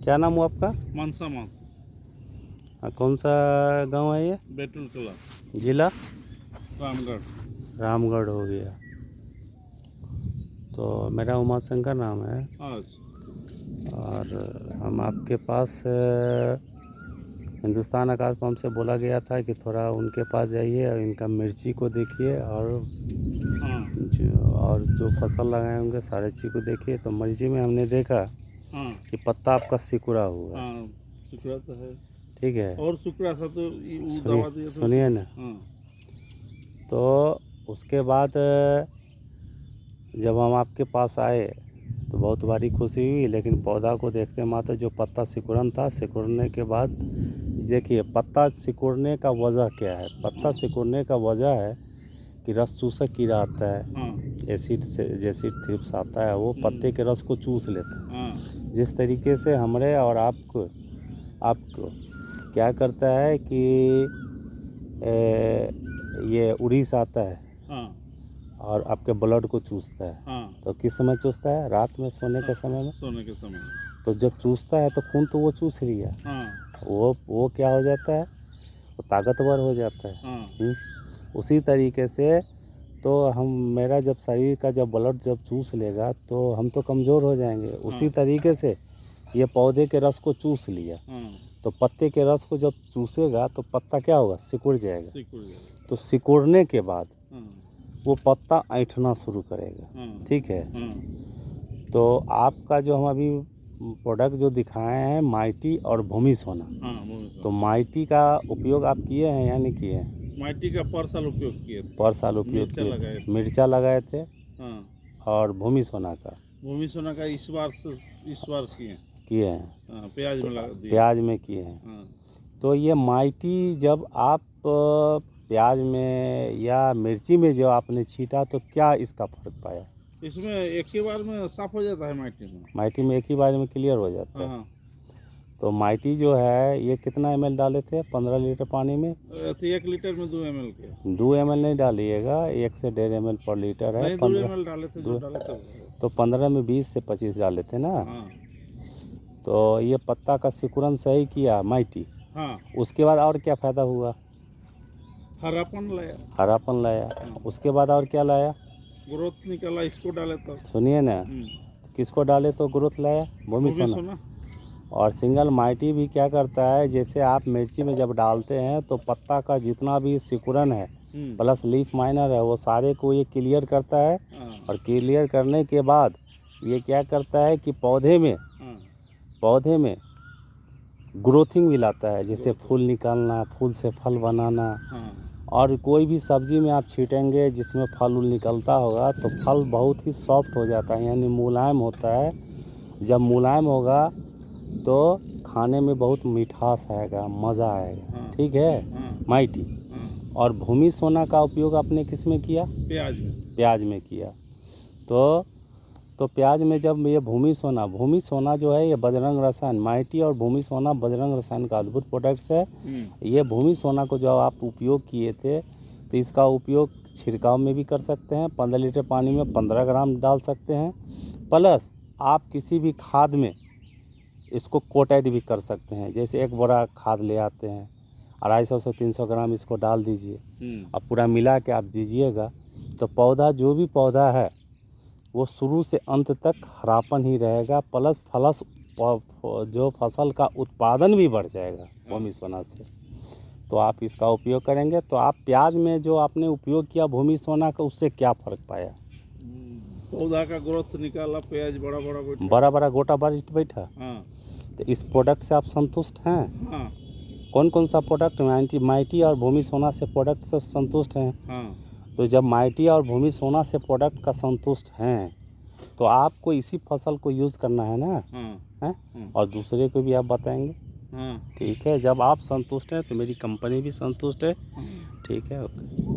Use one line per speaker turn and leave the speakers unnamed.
क्या नाम हुआ आपका?
मानसा मास,
कौन सा गांव है ये?
बैतूल कला,
जिला
रामगढ़।
रामगढ़ हो गया। तो मेरा उमाशंकर नाम है
अच्छा,
और हम आपके पास हिंदुस्तान आकाश पंप से बोला गया था कि थोड़ा उनके पास जाइए और इनका मिर्ची को देखिए और
हाँ
जो फसल लगाए होंगे सारे चीज़ को देखिए। तो मिर्ची में हमने देखा
हाँ
कि पत्ता आपका सिकुड़ा हुआ है।
हाँ, शुक्रा तो है।
ठीक है,
और शुक्रा था तो वो दवा दिया था।
सुनिए ना।
हाँ
तो उसके बाद जब हम आपके पास आए तो बहुत भारी खुशी हुई, लेकिन पौधा को देखते मात्र जो पत्ता सिकुड़न था, सिकुड़ने के बाद देखिए पत्ता सिकुड़ने का वजह क्या है। पत्ता सिकुड़ने का वजह है कि रस चूसक कीड़ा आता है,
हाँ
एसिड से जैसे थ्रिप्स आता है, वो पत्ते के रस को चूस लेता है।
हाँ
जिस तरीके से हमरे और आपको क्या करता है कि ये उड़ीस आता है
हाँ
और आपके ब्लड को चूसता है।
हाँ,
तो किस समय चूसता है? रात में सोने के समय में।
सोने के समय।
तो जब चूसता है तो खून तो वो चूस लिया,
हाँ
वो क्या हो जाता है, वो ताकतवर हो जाता है।
हाँ
उसी तरीके से तो मेरा जब शरीर का जब ब्लड जब चूस लेगा तो हम तो कमज़ोर हो जाएंगे। उसी तरीके से ये पौधे के रस को चूस लिया,
हाँ,
तो पत्ते के रस को जब चूसेगा तो पत्ता क्या होगा, सिकुड़ जाएगा।
सिकुड़ गया।
तो सिकुड़ने के बाद
हाँ
वो पत्ता ऐंठना शुरू करेगा।
हाँ
ठीक है,
हाँ
तो आपका जो हम अभी प्रोडक्ट जो दिखाए हैं माइटी और भूमि सोना,
हाँ, वो
तो माइटी का उपयोग आप किए हैं या नहीं किए हैं?
माइटी का पर साल उपयोग किए थे।
पर साल उपयोग
मिर्चा
किए
लगाए
थे,
थे।
मिर्चा लगाए थे।
हाँ,
और भूमि सोना का
भूमि सोना का इस बार किए।
किए हैं।
हाँ, प्याज
तो
में लगा दिए।
प्याज में किए हैं।
हाँ,
तो ये माइटी जब आप प्याज में या मिर्ची में जो आपने छींटा तो क्या इसका फर्क पाया?
इसमें एक ही बार में साफ हो जाता है माइटी में।
माइटी में एक ही बार में क्लियर हो जाता है।
हाँ,
तो माइटी जो है ये कितना ml डाले थे? 15 लीटर पानी में
1 लीटर में 2 ml के।
2 ml नहीं डालिएगा, 1 से 1.5 ml पर लीटर है।
नहीं, 2 ml डाले थे, जो डाले थे।
तो 15 में 20 से 25 डाले थे ना।
हाँ
तो ये पत्ता का सिकुड़न सही किया माइटी।
हाँ,
उसके बाद और क्या फ़ायदा हुआ?
हरापन लाया,
हरापन लाया। उसके बाद और क्या लाया?
ग्रोथ निकला। इसको डाले तो
सुनिए ना, किसको डाले तो ग्रोथ लाया? भूमि
भूमि
सोना।
सोना।
और सिंगल माइटी भी क्या करता है, जैसे आप मिर्ची में जब डालते हैं तो पत्ता का जितना भी सिकुड़न है प्लस लीफ माइनर है वो सारे को ये क्लियर करता है। और क्लियर करने के बाद ये क्या करता है कि पौधे में ग्रोथिंग भी लाता है, जैसे फूल निकालना, फूल से फल बनाना। और कोई भी सब्जी में आप छीटेंगे जिसमें फल निकलता होगा तो फल बहुत ही सॉफ्ट हो जाता है, यानी मुलायम होता है। जब मुलायम होगा तो खाने में बहुत मिठास आएगा, मज़ा आएगा। ठीक है, माइटी। और भूमि सोना का उपयोग आपने किस में किया? प्याज में किया। तो प्याज में जब ये भूमि सोना जो है ये बजरंग रसायन, माइटी और भूमि सोना बजरंग रसायन का अद्भुत प्रोडक्ट्स है। ये भूमि सोना को जब आप उपयोग किए थे तो इसका उपयोग छिड़काव में भी कर सकते हैं। 15 लीटर पानी में 15 ग्राम डाल सकते हैं। प्लस आप किसी भी खाद में इसको कोटेड भी कर सकते हैं। जैसे एक बोरा खाद ले आते हैं, 250 से 300 ग्राम इसको डाल दीजिए और पूरा मिला के आप दीजिएगा तो पौधा जो भी पौधा है वो शुरू से अंत तक हरापन ही रहेगा। प्लस जो फसल का उत्पादन भी बढ़ जाएगा भूमि सोना से। तो आप इसका उपयोग करेंगे। तो आप प्याज में जो आपने उपयोग किया भूमि सोना का, उससे क्या फ़र्क पाया?
पौधा का ग्रोथ निकाला, प्याज बड़ा
बड़ा गोटा बैठा।
हाँ।
तो इस प्रोडक्ट से आप संतुष्ट हैं?
हाँ।
कौन कौन सा प्रोडक्ट माइटी और भूमि सोना से प्रोडक्ट से संतुष्ट हैं?
हाँ।
तो जब माइटी और भूमि सोना से प्रोडक्ट का संतुष्ट हैं तो आपको इसी फसल को यूज़ करना है ना।
हाँ।
हैं? और दूसरे को भी आप बताएंगे।
हाँ।
ठीक है, जब आप संतुष्ट हैं तो मेरी कंपनी भी संतुष्ट है। ठीक है, ओके।